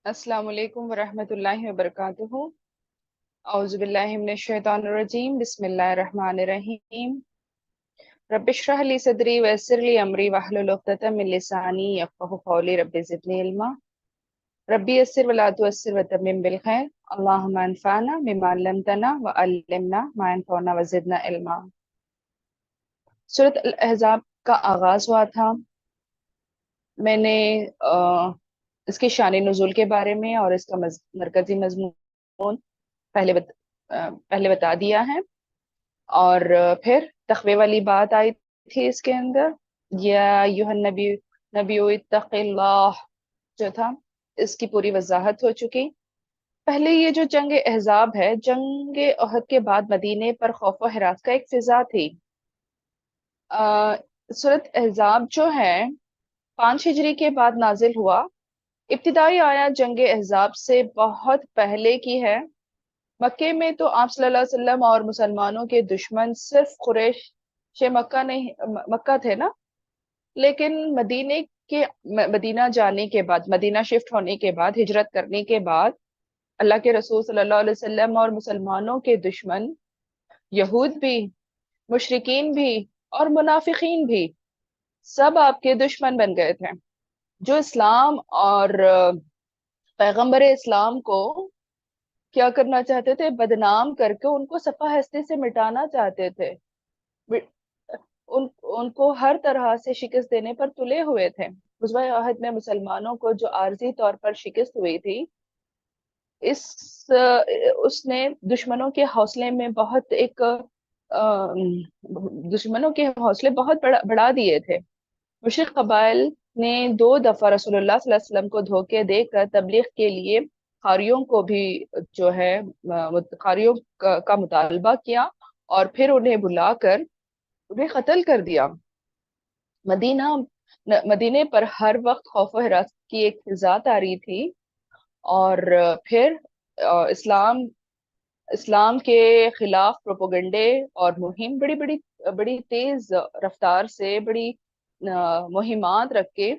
अस्सलाम वालेकुम वरहमतुल्लाहि वबरकातुहू। औज़ु बिल्लाहि मिनश शैतानिर रजीम। बिस्मिल्लाहिर रहमानिर रहीम। रब्बिश्रह ली सदरी वयस्सिर ली अमरी वहलुल उक़दतम मिन लिसानी यफ़क़हू क़ौली। रब्बि ज़िदनी इल्मा। रब्बि यस्सिर वला तुअस्सिर वतम्मिम बिल खैर। अल्लाहुम्मा अनफ़अना बिमा अल्लमतना व अल्लिमना मा यनफ़अना व ज़िदना इल्मा। सूरत अल अहज़ाब का आगाज़ हुआ था। मैंने इसके शान नुज़ूल के बारे में और इसका मरकज़ी मज़मून पहले बता दिया है। और फिर तक़वे वाली बात आई थी इसके अंदर, या अय्युहन नबी नबिय्यु इत्तक़िल्लाह जो था, इसकी पूरी वजाहत हो चुकी। पहले ये जो जंग अहज़ाब है, जंग ओहद के बाद मदीने पर खौफ व हिरास का एक फिजा थी। सूरत अहज़ाब जो है 5 हिजरी के बाद नाजिल हुआ। इब्तिदाई आयत जंग अहज़ाब से बहुत पहले की है। मक्के में तो आप सल्लल्लाहु अलैहि वसल्लम और मुसलमानों के दुश्मन सिर्फ कुरैश शे मक्का नहीं मक्का थे ना। लेकिन मदीना जाने के बाद, मदीना शिफ्ट होने के बाद, हिजरत करने के बाद अल्लाह के रसूल सल्लल्लाहु अलैहि वसल्लम और मुसलमानों के दुश्मन यहूद भी, मुशरिकीन भी और मुनाफिकीन भी सब आपके दुश्मन बन गए थे, जो इस्लाम और पैगंबर इस्लाम को क्या करना चाहते थे, बदनाम करके उनको सफा हस्ती से मिटाना चाहते थे। वि- उनको हर तरह से शिकस्त देने पर तुले हुए थे। गुज़वा अहद में मुसलमानों को जो आर्जी तौर पर शिकस्त हुई थी, इस उसने दुश्मनों के हौसले में बहुत एक दुश्मनों के हौसले बहुत बढ़ा दिए थे। मुशरिक कबाइल ने 2 दफा रसूलुल्लाह सल्लल्लाहु अलैहि वसल्लम को धोखे देकर तबलीग के लिए खारियों को भी जो है खारियों का मुतालबा किया और फिर उन्हें बुलाकर उन्हें कत्ल कर दिया। मदीना मदीने पर हर वक्त खौफ व हिरासत की एक फिजा तारी थी। और फिर इस्लाम इस्लाम के खिलाफ प्रोपोगंडे और मुहिम बड़ी बड़ी बड़ी तेज रफ्तार से बड़ी मुहिमात रख के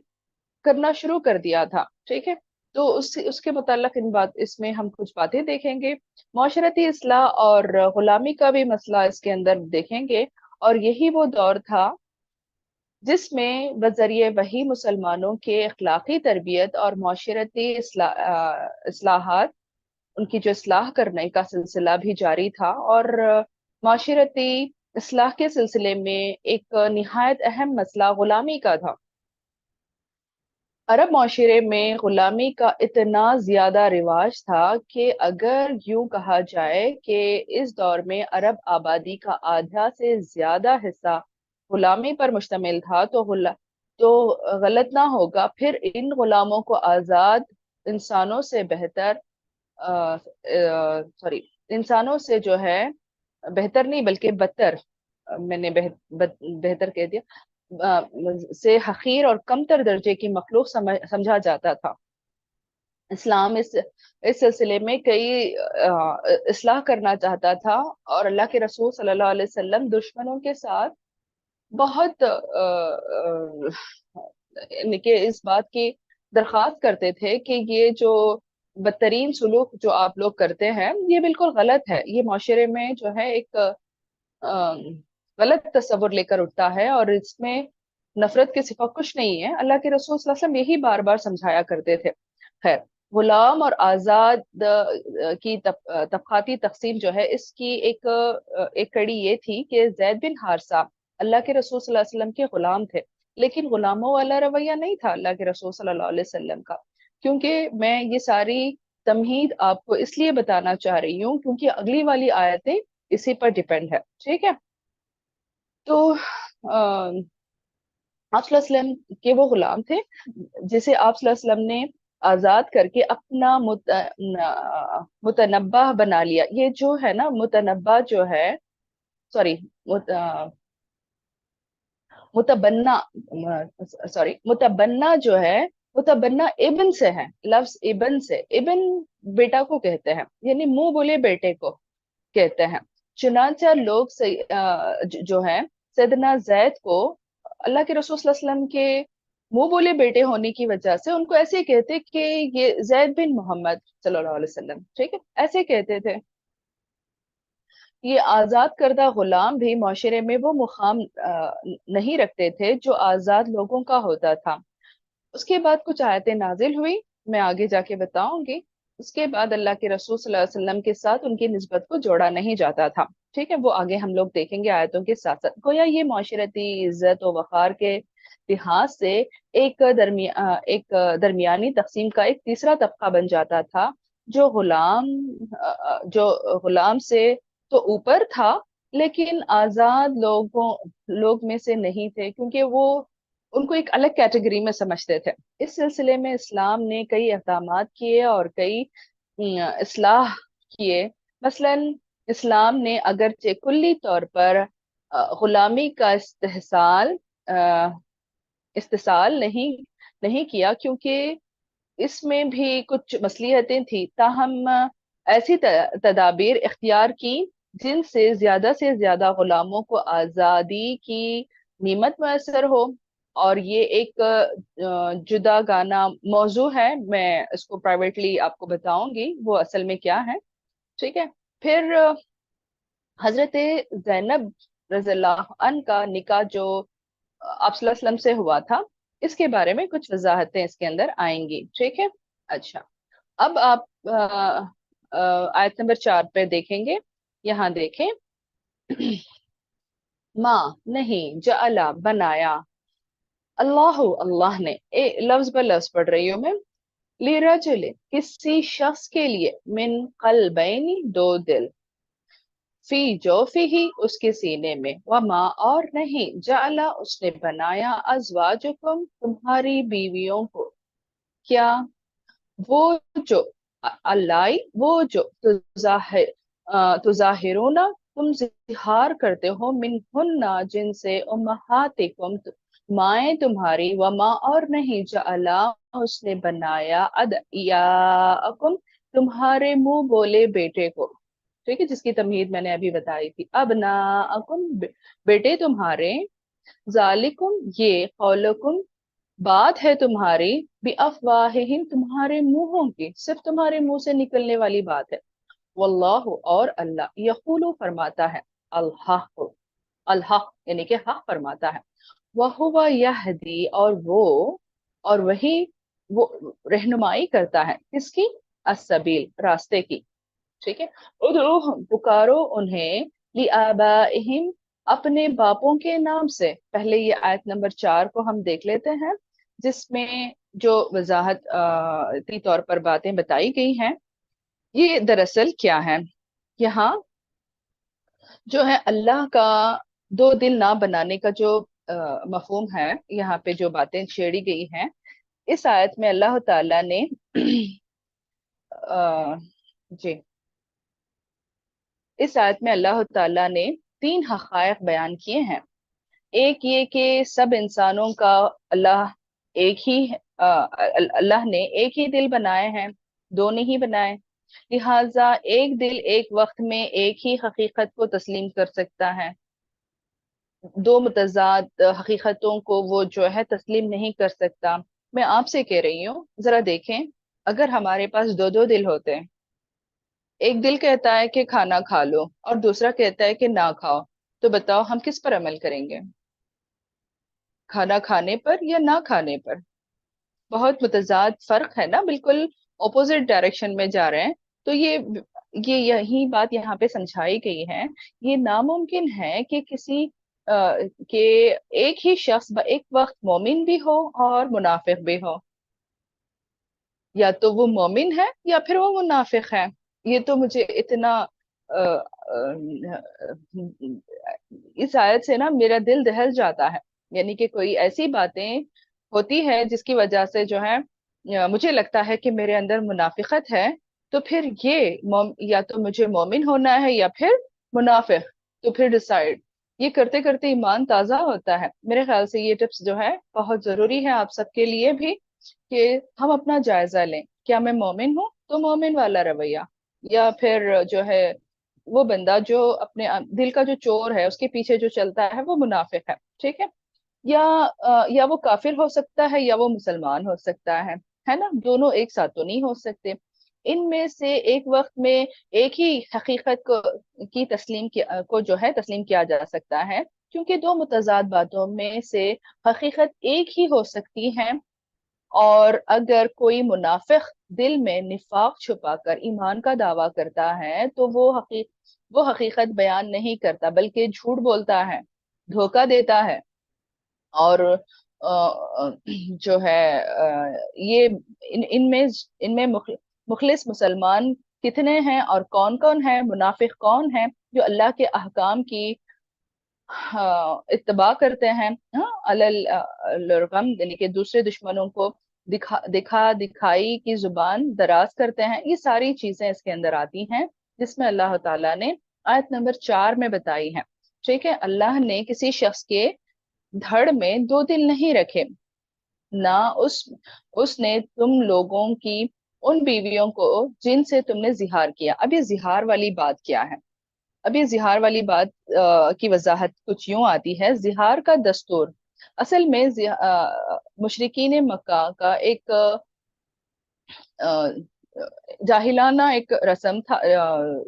करना शुरू कर दिया था। ठीक है, तो उसके मुताल्लिक इन बात इसमें हम कुछ बातें देखेंगे। माशरती इस्लाह और गुलामी का भी मसला इसके अंदर देखेंगे। और यही वो दौर था जिसमें बजरिए वही मुसलमानों के अखलाकी तरबियत और माशरती इस्लाहात, उनकी जो इस्लाह करने का सिलसिला भी जारी था। और माशरती इस्लाह के सिलसिले में एक निहायत अहम मसला गुलामी का था। अरब माशरे में गुलामी का इतना ज्यादा रिवाज था कि अगर यूं कहा जाए कि इस दौर में अरब आबादी का आधा से ज्यादा हिस्सा गुलामी पर मुश्तमिल था, तो गलत ना होगा। फिर इन गुलामों को आजाद इंसानों से बेहतर, सॉरी, इंसानों से जो है बेहतर नहीं बल्कि बदतर, मैंने बेहतर कह दिया, से हकीर और कमतर दर्जे की मखलूक समझा जाता था। इस्लाम इस सिलसिले में कई इस्लाह करना चाहता था। और अल्लाह के रसूल सल्लल्लाहु अलैहि वसल्लम दुश्मनों के साथ बहुत के इस बात की दरख्वास्त करते थे कि ये जो बदतरीन सुलूक जो आप लोग करते हैं, ये बिल्कुल गलत है। ये माशरे में जो है एक गलत तस्वुर लेकर उठता है और इसमें नफरत के सिवा कुछ नहीं है। अल्लाह के रसूल सल्लल्लाहु अलैहि वसल्लम यही बार बार समझाया करते थे। खैर, गुलाम और आजाद की तबकाती तकसीम जो है, इसकी एक कड़ी ये थी कि जैद बिन हारसा अल्लाह के रसूल सल्लल्लाहु अलैहि वसल्लम के गुलाम थे। लेकिन गुलामों वाला रवैया नहीं था अल्लाह के रसूल सल्लल्लाहु अलैहि वसल्लम का। क्योंकि मैं ये सारी तमहीद आपको इसलिए बताना चाह रही हूँ क्योंकि अगली वाली आयतें इसी पर डिपेंड है। ठीक है, तो आप सल्लल्लाहु अलैहि वसल्लम के वो गुलाम थे जिसे आप सल्लल्लाहु अलैहि वसल्लम ने आजाद करके अपना मुतनब्बा बना लिया। ये जो है ना मुतनब्बा जो है, सॉरी, मुतबन्ना, मुतबन्ना जो है, मुतबन्ना इब्न से है, लफ्ज इब्न से। इब्न बेटा को कहते हैं, यानी मुंह बोले बेटे को कहते हैं। चुनांचा लोग जो है सैयदना जैद को अल्लाह के रसूल सल्लल्लाहु अलैहि वसल्लम के मुंह बोले बेटे होने की वजह से उनको ऐसे कहते कि ये जैद बिन मोहम्मद सल्लल्लाहु अलैहि वसल्लम, ठीक है, ऐसे कहते थे। ये आजाद करदा गुलाम भी माशरे में वो मुकाम नहीं रखते थे जो आजाद लोगों का होता था। उसके बाद कुछ आयतें नाजिल हुई, मैं आगे जाके बताऊंगी। उसके बाद अल्लाह के रसूल सल्लल्लाहु अलैहि वसल्लम के साथ उनकी निस्बत को जोड़ा नहीं जाता था, ठीक है, वो आगे हम लोग देखेंगे आयतों के साथ साथ। गोया ये माशरती इज्जत और वक़ार के लिहाज से एक दरमियानी तकसीम का एक तीसरा तबका बन जाता था, जो गुलाम से तो ऊपर था, लेकिन आजाद लोग में से नहीं थे, क्योंकि वो उनको एक अलग कैटेगरी में समझते थे। इस सिलसिले में इस्लाम ने कई इक़दामात किए और कई इस्लाह किए। मसलन इस्लाम ने अगरचे कुल्ली तौर पर गुलामी का इस्तेसाल नहीं किया, क्योंकि इसमें भी कुछ मसलिहतें थी, ताहम ऐसी तदाबीर इख्तियार की जिनसे ज्यादा गुलामों को आजादी की नीमत मैसर हो। और ये एक जुदा गाना मौजू है, मैं इसको प्राइवेटली आपको बताऊंगी वो असल में क्या है, ठीक है। फिर हजरत जैनब रज़ियल्लाहु अन्हा का निकाह जो आप सल्लल्लाहु अलैहि वसल्लम से हुआ था, इसके बारे में कुछ वजाहतें इसके अंदर आएंगी, ठीक है। अच्छा, अब आप आयत नंबर 4 पे देखेंगे। यहाँ देखें, माँ नहीं, जअला बनाया, अल्लाह अल्लाह ने, लफ्ज ब लफ्ज पढ़ रही हूँ मैं, लिरजुल किसी शख्स के लिए, मिन कल्बैनी दो दिल, फी जो फी ही उसके सीने में, वमा और नहीं, जाला उसने बनाया, अजवाजुकुम तुम्हारी बीवियों को, क्या, वो जो अल्लाई वो जो तुजाहिरूना तुम जिहार करते हो, मिन हुन्ना जिनसे, उम्महातिकुम माए तुम्हारी, वमा और नहीं, जाला उसने बनाया, अदइयाकुम तुम्हारे मुंह बोले बेटे को, ठीक है, जिसकी तमहीद मैंने अभी बताई थी। अबनाअकुम बेटे तुम्हारे, जालिकुम ये, कौलकुम बात है तुम्हारी, भी अफवाहिहिम तुम्हारे मुंहों की, सिर्फ तुम्हारे मुंह से निकलने वाली बात है। वल्लाहु और अल्लाह, यकूलु फरमाता है, अल्हaq अल्हaq यानी कि हक फरमाता है, वहुवा यहदी और वही वो रहनुमाई करता है, किसकी, अस्सबील रास्ते की, ठीक है। उदउहम पुकारो उन्हें, लिआबाइहिम अपने बापों के नाम से। पहले ये आयत नंबर 4 को हम देख लेते हैं, जिसमें जो वजाहती तौर पर बातें बताई गई हैं, ये दरअसल क्या है। यहाँ जो है अल्लाह का दो दिल ना बनाने का जो मफहूम है, यहाँ पे जो बातें छेड़ी गई हैं, इस आयत में अल्लाह ताला ने जी, इस आयत में अल्लाह ताला ने तीन हकायक बयान किए हैं। एक ये कि सब इंसानों का अल्लाह एक ही अल्लाह ने एक ही दिल बनाए हैं, दो नहीं बनाए। लिहाजा एक दिल एक वक्त में एक ही हकीकत को तस्लीम कर सकता है, दो मुतजाद हकीकतों को वो जो है तस्लीम नहीं कर सकता। मैं आपसे कह रही हूँ, जरा देखें, अगर हमारे पास दो दो दिल होते हैं, एक दिल कहता है कि खाना खा लो और दूसरा कहता है कि ना खाओ, तो बताओ हम किस पर अमल करेंगे, खाना खाने पर या ना खाने पर। बहुत मुतजाद फर्क है ना, बिल्कुल ऑपोजिट डायरेक्शन में जा रहे हैं। तो ये यही बात यहाँ पे समझाई गई है। ये नामुमकिन है कि किसी के एक ही शख्स एक वक्त मोमिन भी हो और मुनाफिक भी हो, या तो वो मोमिन है या फिर वो मुनाफिक है। ये तो मुझे इतना अ, इस आयत से ना मेरा दिल दहल जाता है। यानी कि कोई ऐसी बातें होती है जिसकी वजह से जो है मुझे लगता है कि मेरे अंदर मुनाफिकत है, तो फिर या तो मुझे मोमिन होना है या फिर मुनाफिक, तो फिर डिसाइड। ये करते करते ईमान ताजा होता है। मेरे ख्याल से ये टिप्स जो है बहुत जरूरी है आप सबके लिए भी, कि हम अपना जायजा लें, क्या मैं मोमिन हूँ तो मोमिन वाला रवैया, या फिर जो है वो बंदा जो अपने दिल का जो चोर है उसके पीछे जो चलता है वो मुनाफिक है, ठीक है। या वो काफिर हो सकता है या वो मुसलमान हो सकता है ना, दोनों एक साथ तो नहीं हो सकते। इनमें से एक वक्त में एक ही हकीकत को जो है तस्लीम किया जा सकता है, क्योंकि दो मुतजाद बातों में से हकीकत एक ही हो सकती है। और अगर कोई मुनाफिक दिल में निफाक छुपाकर ईमान का दावा करता है तो वो हकीकत बयान नहीं करता बल्कि झूठ बोलता है, धोखा देता है। और जो है ये इनमें इनमें मुखलिस मुसलमान कितने हैं और कौन कौन है, मुनाफिक कौन है जो अल्लाह के अहकाम की इत्तबा करते हैं, अलल रगम, यानी कि दूसरे दुश्मनों को दिखाई की जुबान दराज करते हैं। ये सारी चीजें इसके अंदर आती हैं, जिसमें अल्लाह ताला ने आयत नंबर 4 में बताई है। ठीक है, अल्लाह ने किसी शख्स के धड़ में दो दिल नहीं रखे, ना उसने तुम लोगों की उन बीवियों को जिनसे तुमने जिहार किया। अब ये जिहार वाली बात क्या है? अब ये जिहार वाली बात की वजाहत कुछ यूं आती है। जिहार का दस्तूर असल में मुशरिकीन मक्का का एक जाहिलाना एक रस्म था,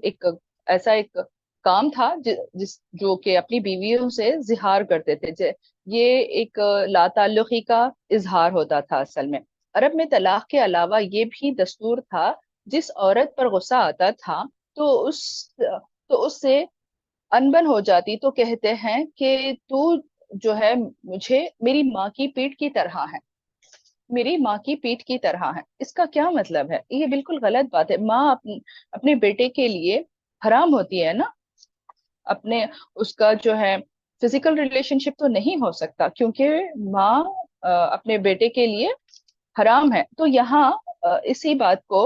एक ऐसा एक काम था जिस जो कि अपनी बीवियों से जिहार करते थे। ये एक लाताल्लुकी का इजहार होता था असल में। अरब में तलाक के अलावा ये भी दस्तूर था, जिस औरत पर गुस्सा आता था तो उससे अनबन हो जाती तो कहते हैं कि तू जो है मुझे मेरी माँ की पीठ की तरह है, मेरी माँ की पीठ की तरह है। इसका क्या मतलब है? ये बिल्कुल गलत बात है। माँ अपने बेटे के लिए हराम होती है ना, अपने उसका जो है फिजिकल रिलेशनशिप तो नहीं हो सकता, क्योंकि माँ अपने बेटे के लिए हराम है। तो यहाँ इसी बात को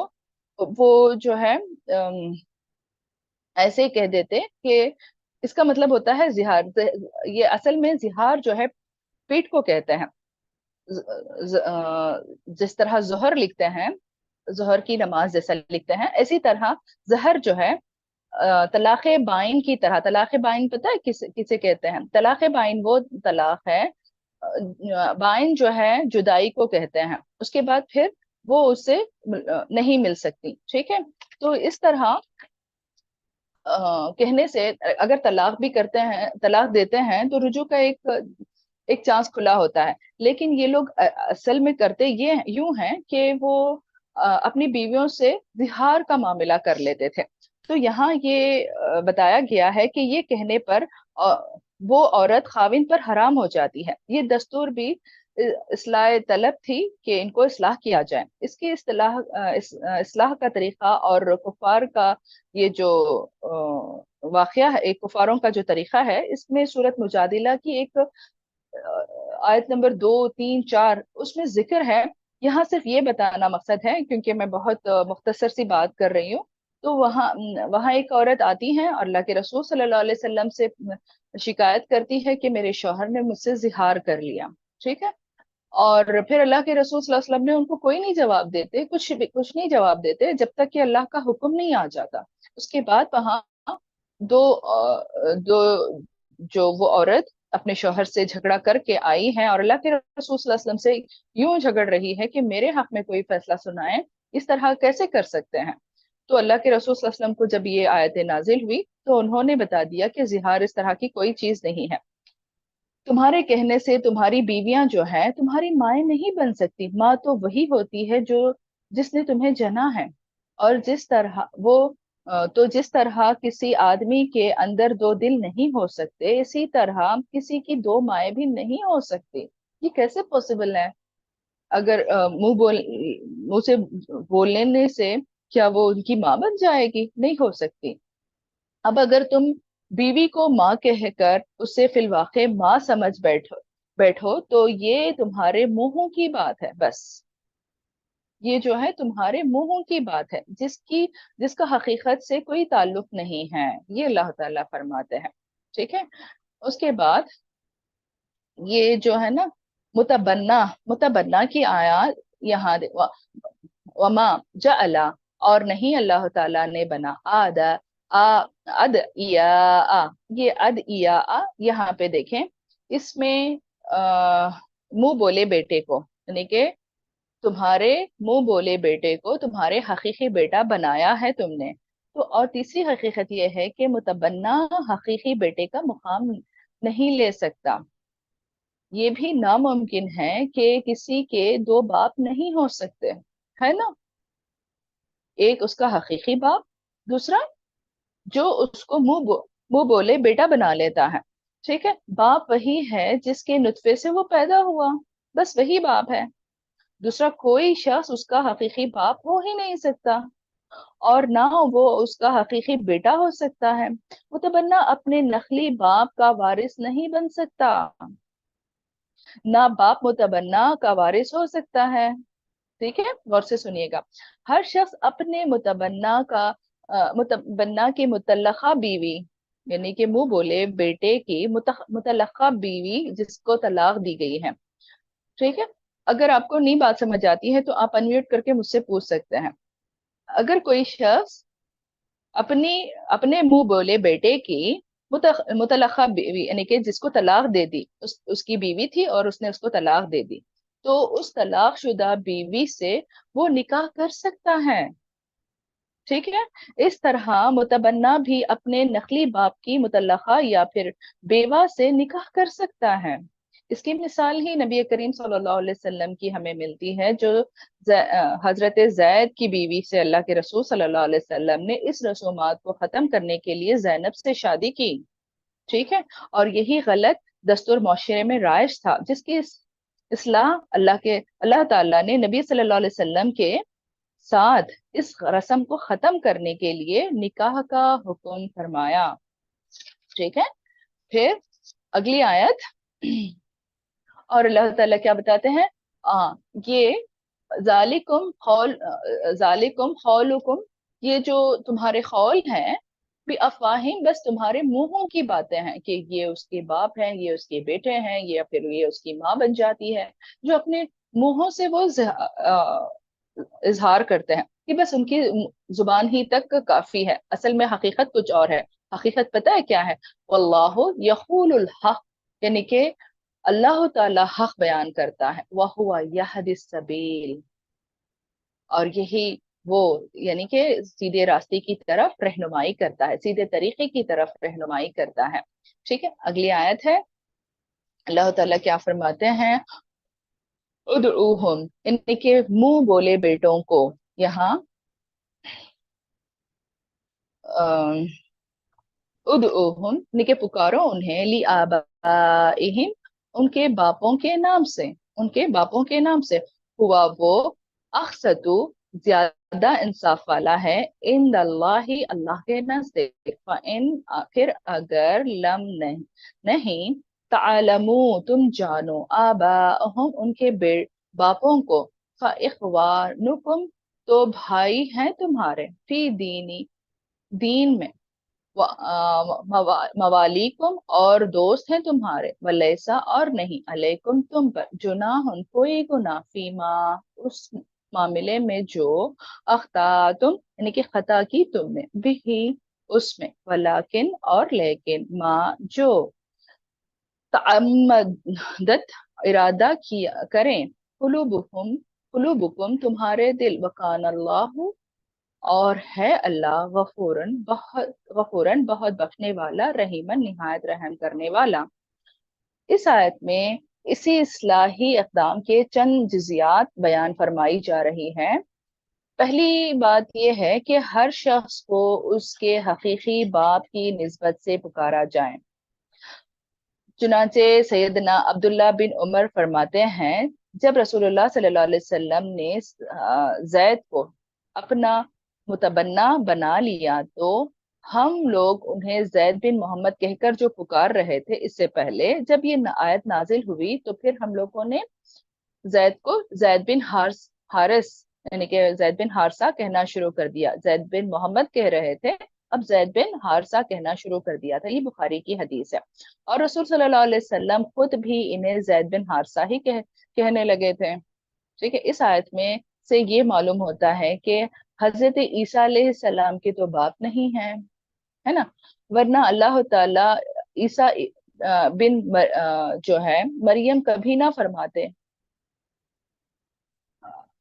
वो जो है ऐसे ही कह देते कि इसका मतलब होता है जिहार। ये असल में जिहार जो है पीठ को कहते हैं। जिस तरह जोहर लिखते हैं, जोहर की नमाज जैसा लिखते हैं, इसी तरह जहर जो है तलाक बाइन की तरह। तलाक बाइन पता है किसे कहते हैं? तलाक बाइन वो तलाक है, बाइन जो है जुदाई को कहते हैं, उसके बाद फिर वो उससे नहीं मिल सकती। ठीक है, तो इस तरह कहने से अगर तलाक भी करते हैं, तलाक देते हैं, तो रुजू का एक एक चांस खुला होता है। लेकिन ये लोग असल में करते ये यूं हैं कि वो अपनी बीवियों से जिहार का मामला कर लेते थे। तो यहाँ ये बताया गया है कि ये कहने पर वो औरत खाविन पर हराम हो जाती है। ये दस्तूर भी इस्लाह तलब थी कि इनको इस्लाह किया जाए। इसकी इस्लाह का तरीका और कुफार का ये जो वाकया है, एक कुफारों का जो तरीका है, इसमें सूरत मुजादिला की एक आयत नंबर 2, 3, 4 उसमें जिक्र है। यहाँ सिर्फ ये बताना मकसद है, क्योंकि मैं बहुत मुख्तसर सी बात कर रही हूँ। तो वहाँ वहाँ एक औरत आती है और अल्लाह के रसूल सल्लल्लाहु अलैहि वसल्लम से शिकायत करती है कि मेरे शौहर ने मुझसे जिहार कर लिया। ठीक है, और फिर अल्लाह के रसूल सल्लल्लाहु अलैहि वसल्लम ने उनको कोई नहीं जवाब देते, कुछ नहीं जवाब देते जब तक कि अल्लाह का हुक्म नहीं आ जाता। उसके बाद वहाँ दो जो वो औरत अपने शौहर से झगड़ा करके आई है और अल्लाह के रसूल सल्लल्लाहु अलैहि वसल्लम से यूं झगड़ रही है कि मेरे हक में कोई फैसला सुनाए, इस तरह कैसे कर सकते हैं? तो अल्लाह के रसूल सल्लल्लाहु अलैहि वसल्लम को जब ये आयतें नाजिल हुई तो उन्होंने बता दिया कि जिहार इस तरह की कोई चीज नहीं है। तुम्हारे कहने से तुम्हारी बीवियां जो है तुम्हारी माएँ नहीं बन सकती। माँ तो वही होती है जो जिसने तुम्हें जना है। और जिस तरह तो जिस तरह किसी आदमी के अंदर दो दिल नहीं हो सकते, इसी तरह किसी की दो माएँ भी नहीं हो सकती। ये कैसे पॉसिबल है? अगर मुंह से बोलने से क्या वो उनकी माँ बन जाएगी? नहीं हो सकती। अब अगर तुम बीवी को माँ कहकर उसे फिलवाके माँ समझ बैठो तो ये तुम्हारे मुंहों की बात है बस। ये जो है तुम्हारे मुंहों की बात है, जिसका हकीकत से कोई ताल्लुक नहीं है। ये अल्लाह ताला फरमाते हैं। ठीक है, उसके बाद ये जो है ना, मुतबन्ना मुतबन्ना की आयत यहाँ वमा जअला, और नहीं अल्लाह ताला ने बना आ अद इया आ। ये अद इया आ यहाँ पे देखें, इसमें मुंह बोले बेटे को, यानी कि तुम्हारे मुंह बोले बेटे को तुम्हारे हकीकी बेटा बनाया है तुमने। तो और तीसरी हकीकत यह है कि मुतबन्ना हकीकी बेटे का मुकाम नहीं ले सकता। ये भी नामुमकिन है कि किसी के दो बाप नहीं हो सकते, है ना। एक उसका हकीकी बाप, दूसरा जो उसको मुंह बोले बेटा बना लेता है। ठीक है, बाप वही है जिसके नुत्फे से वो पैदा हुआ, बस वही बाप है। दूसरा कोई शख्स उसका हकीकी बाप हो ही नहीं सकता, और ना वो उसका हकीकी बेटा हो सकता है। मुतबन्ना अपने नकली बाप का वारिस नहीं बन सकता, ना बाप मुतबन्ना का वारिस हो सकता है। ठीक है, गौर से सुनिएगा। हर शख्स अपने मुतबन्ना की मुतल्लका बीवी, यानी कि मुंह बोले बेटे की मुतल्लका बीवी जिसको तलाक दी गई है। ठीक है, अगर आपको नहीं बात समझ आती है तो आप अनम्यूट करके मुझसे पूछ सकते हैं। अगर कोई शख्स अपनी अपने मुंह बोले बेटे की मुतल्लका बीवी, यानी कि जिसको तलाक दे दी, उसकी बीवी थी और उसने उसको तलाक दे दी, तो उस तलाक शुदा बीवी से वो निकाह कर सकता है। ठीक है, इस तरह मुतबन्ना भी अपने नकली बाप की मुतल्लका या फिर बेवा से निकाह कर सकता है। इसकी मिसाल ही नबी करीम सल्लल्लाहु अलैहि वसल्लम की हमें मिलती है, जो हजरत जैद की बीवी से अल्लाह के रसूल सल्लल्लाहु अलैहि वसल्लम ने इस रसूमात को खत्म करने के लिए जैनब से शादी की। ठीक है, और यही गलत दस्तूर माशरे में राइज था, जिसकी इस्लाह अल्लाह ताला ने नबी सल्लल्लाहु अलैहि वसल्लम के साथ इस रस्म को खत्म करने के लिए निकाह का हुक्म फरमाया। ठीक है, फिर अगली आयत। और अल्लाह ताला क्या बताते हैं, आ, ये जालिकुम खौलुकुम, ये जो तुम्हारे खौल हैं, भी अफवाहिम, बस तुम्हारे मुंहों की बातें हैं कि ये उसके बाप हैं, ये उसके बेटे हैं, या फिर ये उसकी माँ बन जाती है, जो अपने मुंहों से वो इजहार करते हैं कि बस उनकी जुबान ही तक काफी है। असल में हकीकत कुछ और है। हकीकत पता है क्या है? वल्लाहु यक़ूलुल हक़, यानी कि अल्लाह ताला हक बयान करता है, वह हुआ यहदिस सबील, और यही वो, यानी कि सीधे रास्ते की तरफ रहनुमाई करता है, सीधे तरीके की तरफ रहनुमाई करता है। ठीक है, अगली आयत है। अल्लाह ताला क्या फरमाते हैं, उदउहुम, यानी कि मुंह बोले बेटों को, यहाँ उदउहुम, यानी कि पुकारो उन्हें, ली आबाइहिम, उनके बापों के नाम से, उनके बापों के नाम से, हुआ वो अखसतु, ज्यादा इंसाफ वाला है, इंदल्लाहि, अल्लाह के नजदीक, इन, फिर अगर लम नहीं, नहीं, तालमू, तुम जानो, आबाअहुम, उनके बापों को, फइख्वानुकुम, तो भाई हैं तुम्हारे, फी दीनी, दीन में, मवालिकुम, और दोस्त हैं तुम्हारे, वलैसा, और नहीं, अलैकुम, तुम पर, जुनाहुन, कोई गुनाह, फीमा, उस मामले में जो, अख्ता तुम, यानी कि खता की तुमने, बिही, उसमें, वलाकिन, और लेकिन, माँ, जो, तअम्मदत, इरादा किया करें, कुलूबुहुम, कुलूबुकुम, तुम्हारे दिल, वकान अल्लाह, और है अल्लाह, गफूरन बहुत बख्शने वाला, रहीमन निहायत रहम करने वाला। इस आयत में इसी इस्लाही इक़दाम के चंद जुज़ियात बयान फरमाई जा रही हैं। पहली बात यह है कि हर शख्स को उसके हकीकी बाप की निस्बत से पुकारा जाए। चुनाचे सैयदना अब्दुल्ला बिन उमर फरमाते हैं, जब रसूलुल्लाह सल्लल्लाहु अलैहि वसल्लम ने जैद को अपना मुतबन्ना बना लिया, तो हम लोग उन्हें जैद बिन मोहम्मद कहकर जो पुकार रहे थे, इससे पहले जब ये आयत नाजिल हुई तो फिर हम लोगों ने जैद को जैद बिन हारिस, यानी कि जैद बिन हारसा कहना शुरू कर दिया। जैद बिन मोहम्मद कह रहे थे, अब जैद बिन हारसा कहना शुरू कर दिया था। ये बुखारी की हदीस है। और रसूल सल्लल्लाहु अलैहि वसल्लम खुद भी इन्हें जैद बिन हारसा ही कहने लगे थे। ठीक है, इस आयत में से ये मालूम होता है कि हजरत ईसा अलैहि सलाम के तो बाप नहीं है, है ना, वरना अल्लाह ताला ईसा बिन जो है मरियम कभी ना फरमाते।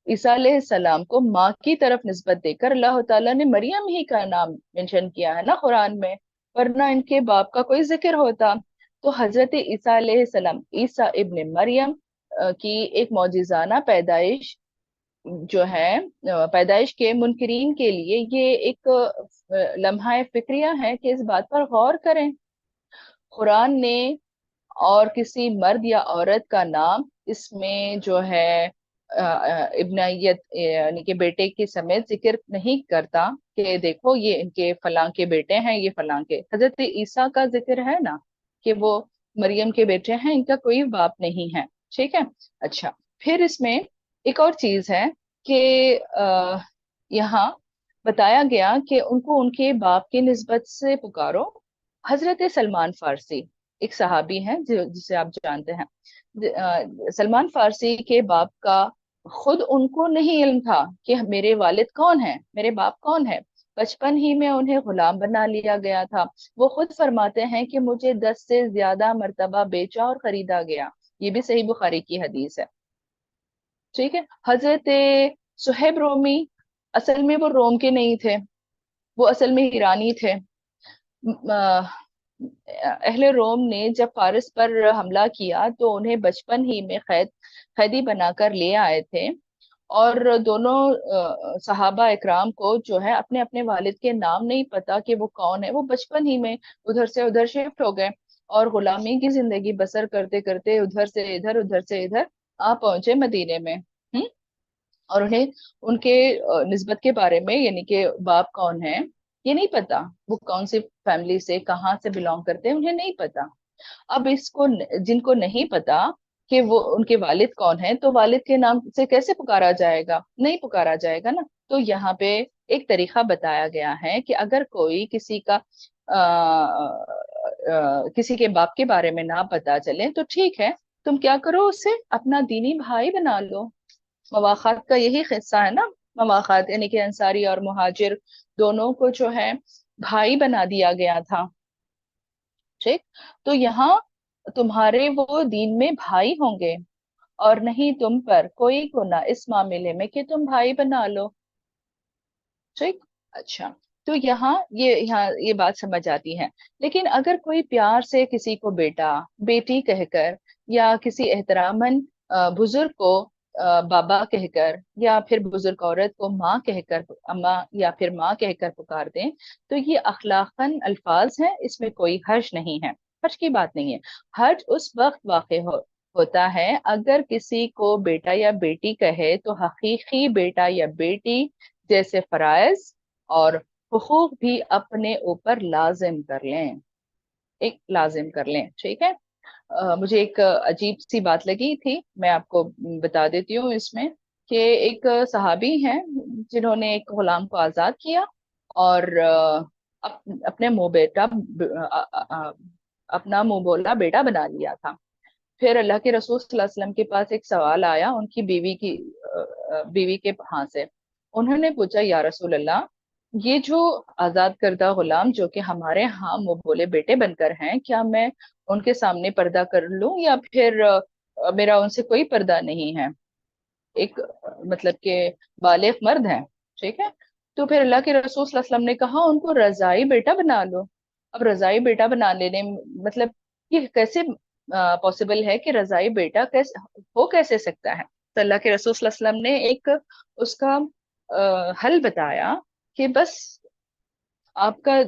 ईसा सलाम को माँ की तरफ निस्बत देकर अल्लाह ताला ने मरियम ही का नाम मेंशन किया है ना कुरान में, वरना इनके बाप का कोई जिक्र होता। तो हजरत ईसा सलाम, ईसा इब्न मरियम की एक मौजिजाना पैदाइश जो है, पैदाइश के मुनकरीन के लिए ये एक लम्हा फिक्रिया है कि इस बात पर गौर करें। कुरान ने और किसी मर्द या औरत का नाम इसमें जो है इब्नायत यानी कि बेटे के समेत जिक्र नहीं करता कि देखो ये इनके फलां के बेटे हैं, ये फलां के। हजरत ईसा का जिक्र है ना कि वो मरियम के बेटे हैं, इनका कोई बाप नहीं है। ठीक है। अच्छा, फिर इसमें एक और चीज है कि यहाँ बताया गया कि उनको उनके बाप की निस्बत से पुकारो। हजरत सलमान फारसी एक सहाबी हैं जिसे आप जानते हैं। सलमान फारसी के बाप का खुद उनको नहीं इल्म था कि मेरे वालिद कौन है, मेरे बाप कौन है। बचपन ही में उन्हें गुलाम बना लिया गया था। वो खुद फरमाते हैं कि मुझे 10 से ज्यादा मर्तबा बेचा और खरीदा गया। ये भी सही बुखारी की हदीस है। ठीक है। हजरत सुहेब रोमी, असल में वो रोम के नहीं थे, वो असल में ईरानी थे। अहले रोम ने जब फारिस पर हमला किया तो उन्हें बचपन ही में कैदी बनाकर ले आए थे। और दोनों सहाबा इकराम को जो है अपने अपने वालिद के नाम नहीं पता कि वो कौन है। वो बचपन ही में उधर से उधर शिफ्ट हो गए और गुलामी की जिंदगी बसर करते करते उधर से इधर आ पहुंचे मदीने में। और उन्हें उनके निस्बत के बारे में, यानी कि बाप कौन है ये नहीं पता, वो कौन सी फैमिली से कहाँ से बिलोंग करते हैं उन्हें नहीं पता। अब इसको जिनको नहीं पता कि वो उनके वालिद कौन है, तो वालिद के नाम से कैसे पुकारा जाएगा, नहीं पुकारा जाएगा ना। तो यहाँ पे एक तरीका बताया गया है कि अगर कोई किसी के बाप के बारे में ना पता चले तो ठीक है, तुम क्या करो, उससे अपना दीनी भाई बना लो। मवाखात का यही किस्सा है ना। मवाखात यानी कि अंसारी और मुहाजिर दोनों को जो है भाई बना दिया गया था। ठीक। तो यहाँ तुम्हारे वो दीन में भाई होंगे और नहीं तुम पर कोई गुनाह इस मामले में कि तुम भाई बना लो। ठीक। अच्छा, तो यहाँ ये बात समझ आती है। लेकिन अगर कोई प्यार से किसी को बेटा बेटी कहकर, या किसी एहतरामन बुजुर्ग को बाबा कहकर, या फिर बुजुर्ग औरत को माँ कहकर, अम्मा या फिर माँ कहकर पुकार दें, तो ये अखलाकन अल्फाज हैं, इसमें कोई हर्ज नहीं है, हर्ज की बात नहीं है। हर्ज उस वक्त वाक़ होता है अगर किसी को बेटा या बेटी कहे तो हकीकी बेटा या बेटी जैसे फराइज और हुकूक भी अपने ऊपर लाजिम कर लें, एक लाजिम कर लें। ठीक है। मुझे एक अजीब सी बात लगी थी, मैं आपको बता देती हूँ इसमें, कि एक सहाबी हैं जिन्होंने एक गुलाम को आजाद किया और अपने मुंह अपना मुंह बोला बेटा बना लिया था। फिर अल्लाह के रसूल सल्लल्लाहु अलैहि वसल्लम के पास एक सवाल आया उनकी बीवी के यहाँ से। उन्होंने पूछा, या रसूल अल्लाह, ये जो आजाद करदा गुलाम जो कि हमारे यहाँ मुंह बोले बेटे बनकर हैं, क्या मैं उनके सामने पर्दा कर लूं या फिर मेरा उनसे कोई पर्दा नहीं है? एक मतलब के बालिग मर्द हैं। ठीक है। तो फिर अल्लाह के रसूल सल्लल्लाहु अलैहि वसल्लम ने कहा उनको रजाई बेटा बना लो। अब रजाई बेटा बना लेने मतलब ये कैसे पॉसिबल है कि रजाई बेटा कैसे हो, कैसे सकता है? तो अल्लाह के रसूल सल्लल्लाहु अलैहि वसल्लम ने एक उसका हल बताया कि बस आपका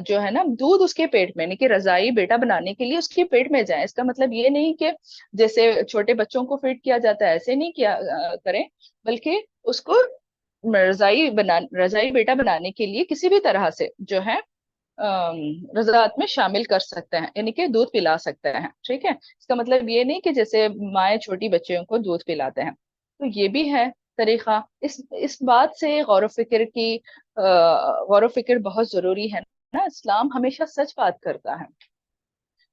जो है ना दूध उसके पेट में, यानी कि रजाई बेटा बनाने के लिए उसके पेट में जाए। इसका मतलब ये नहीं कि जैसे छोटे बच्चों को फीड किया जाता है ऐसे नहीं किया करें, बल्कि उसको रजाई बेटा बनाने के लिए किसी भी तरह से जो है रजात में शामिल कर सकते हैं, यानी कि दूध पिला सकते हैं। ठीक है। इसका मतलब ये नहीं कि जैसे माए छोटी बच्चियों को दूध पिलाते हैं। तो ये भी है तरीका। इस बात से गौर फिक्र बहुत जरूरी है ना। इस्लाम हमेशा सच बात करता है।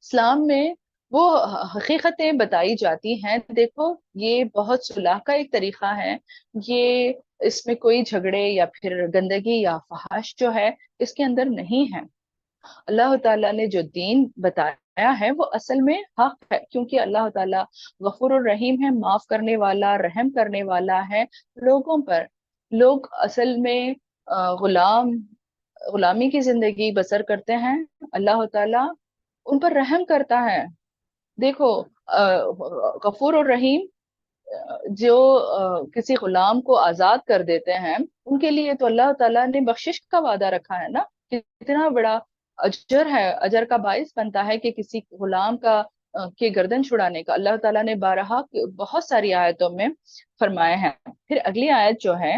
इस्लाम में वो हकीकतें बताई जाती हैं। देखो, ये बहुत सुलह का एक तरीका है। ये इसमें कोई झगड़े या फिर गंदगी या फहाश जो है इसके अंदर नहीं है। अल्लाह ताला ने जो दीन बताया है वो असल में हक है, क्योंकि अल्लाह ताला गफूर रहीम है, माफ करने वाला, रहम करने वाला है लोगों पर। लोग असल में गुलाम गुलामी की जिंदगी बसर करते हैं। अल्लाह ताला उन पर रहम करता है। देखो, गफूर और रहीम, जो किसी गुलाम को आजाद कर देते हैं, उनके लिए तो अल्लाह ताला ने बख्शिश का वादा रखा है ना। कितना बड़ा अजर है, अजर का बाइस बनता है कि किसी गुलाम का के गर्दन छुड़ाने का। अल्लाह ताला ने बारहा बहुत सारी आयतों में फरमाए हैं। फिर अगली आयत जो है,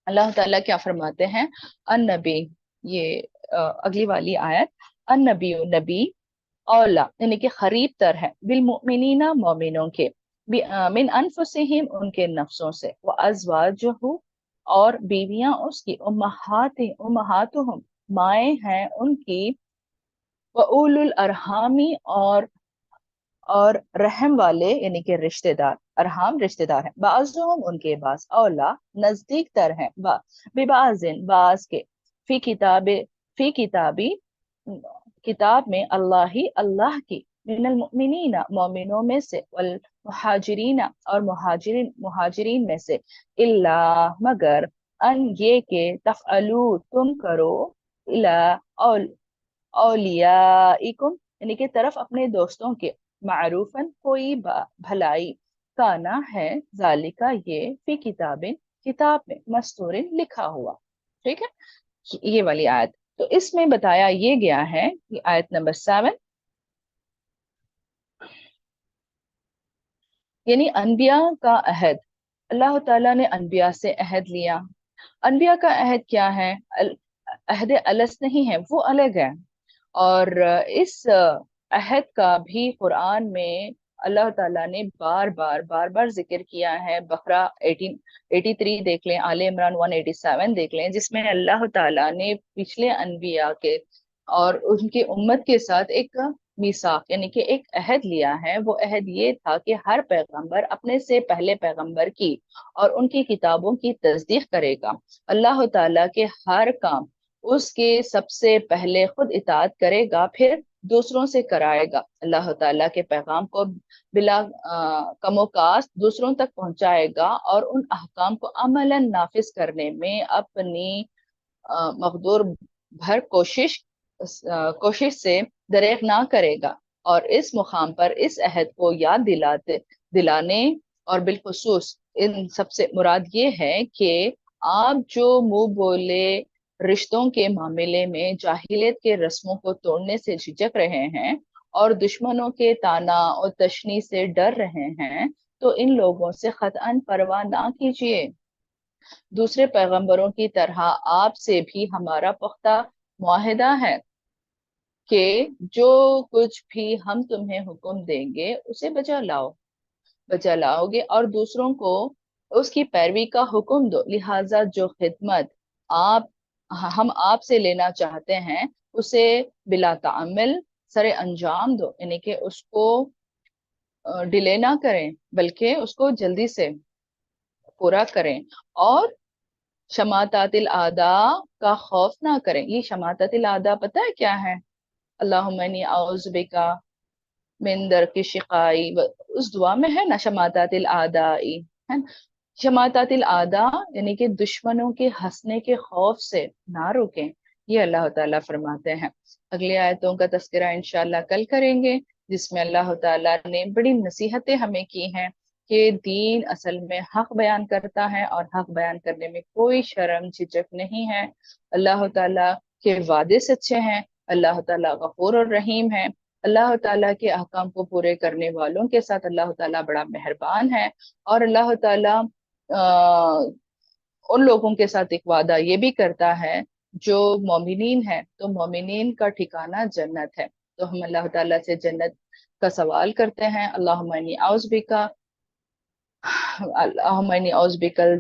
अल्लाह ताला क्या फरमाते हैं, अन नबी, ये अगली वाली आयत, अन नबी, नबी औला यानी कि करीब तर है, बिल मुमिनीना मोमिनों के, मिन अनफुसिहिम उनके नफ्सों से, व अज़वाजुहु और बीवियां उसकी, उम्महातुहुम माए हैं उनकी, व उलुल अरहामी और रहम वाले यानी कि रिश्तेदार, अरहाम रिश्तेदार हैं, बाजुहम उनके बास, औला नजदीक तर हैं, बिबाजिन बाज के, फी किताबे फी किताबी किताब में, अल्लाह ही अल्लाह की, मिनल मुमिनीना मोमिनों में से, वल मुहाजिरीना और मुहाजिरीन में से, इल्ला मगर, अन ये के तफअलू तुम करो, इला औल औलियाइकुम यानी कि तरफ अपने दोस्तों के, मारूफन कोई भलाई, काना है जालिका ये, फी किताबिन किताब में, मस्तूरिन लिखा हुआ। ठीक है, ये वाली आयत। तो इसमें बताया ये गया है कि आयत नंबर 7, यानी अनबिया का अहद, अल्लाह ताला ने अनबिया से अहद लिया। अनबिया का अहद क्या है? अहद अलस नहीं है, वो अलग है। और इस अहद का भी कुरान में अल्लाह ताला ने बार बार जिक्र किया है। बकरा 1883 देख लें, आले इमरान 187 देख लें, जिसमें अल्लाह ताला ने पिछले अनबिया के और उनके उम्मत के साथ एक मीसाक यानी कि एक अहद लिया है। वो अहद ये था कि हर पैगंबर अपने से पहले पैगंबर की और उनकी किताबों की तस्दीक करेगा। अल्लाह ताला के हर काम उसके सबसे पहले खुद इताअत करेगा, फिर दूसरों से कराएगा। अल्लाह ताला के पैगाम को बिला कमोकास दूसरों तक पहुंचाएगा और उन अहकाम को अमलन नाफिज करने में अपनी मकदूर भर कोशिश से दरेग ना करेगा। और इस मुकाम पर इस अहद को याद दिलाने और बिलखुसूस इन सबसे मुराद ये है कि आप जो मुंह बोले रिश्तों के मामले में जाहिलियत के रस्मों को तोड़ने से झिझक रहे हैं और दुश्मनों के ताना और तशनी से डर रहे हैं, तो इन लोगों से कतअन परवाह ना कीजिए। दूसरे पैगंबरों की तरह आपसे भी हमारा पुख्ता मुआहिदा है कि जो कुछ भी हम तुम्हें हुक्म देंगे उसे बजा लाओगे और दूसरों को उसकी पैरवी का हुक्म दो। लिहाजा जो खिदमत आप हम आपसे लेना चाहते हैं उसे बिला तामिल सरे अंजाम दो, यानी कि उसको डिले ना करें बल्कि उसको जल्दी से पूरा करें। और शमातातिल आदा का खौफ ना करें। ये शमातातिल आदा पता है क्या है? अल्लाहुम्मा इन्नी औज़ु बिका मिन दरकी शिकाई, उस दुआ में है ना, शमातातिल आदाई, है ना? शमातातिल आदा यानी कि दुश्मनों के हंसने के खौफ से ना रुकें, ये अल्लाह ताला फरमाते हैं। अगली आयतों का तस्करा इंशाल्लाह कल करेंगे, जिसमें अल्लाह ताला ने बड़ी नसीहतें हमें की हैं कि दीन असल में हक बयान करता है और हक बयान करने में कोई शर्म झिझक नहीं है। अल्लाह ताला के वादे सच्चे हैं। अल्लाह ताला गफूर और रहीम है। अल्लाह ताला के अहकाम को पूरे करने वालों के साथ अल्लाह ताला बड़ा मेहरबान है। और अल्लाह ताला अ, उन लोगों के साथ एक वादा ये भी करता है जो मोमिनीन है, तो मोमिनीन का ठिकाना जन्नत है। तो हम अल्लाह ताला से जन्नत का सवाल करते हैं। अल्लाहुम्मा इन्नी औज़ु बिका अल्लाहुम्मा इन्नी औज़ु बिकल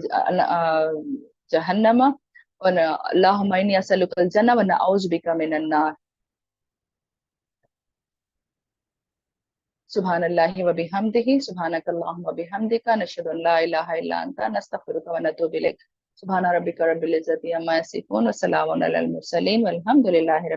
जहन्नम, व अल्लाहुम्मा इन्नी असअलुकल जन्नह व नऔज़ु बिका मिनन नार। सुब्हानल्लाहि व बिहम्दिही, सुब्हानकल्लाहुम्मा व बिहम्दिका, नशहदु अल्ला इलाहा इल्ला अंता, नस्तगफिरुका व नतूबु इलैक। सुब्हान रब्बिका रब्बिल इज्जति अम्मा यसिफून, व सलामुन अलल मुरसलीन, वल्हम्दुलिल्लाहि रब्बिल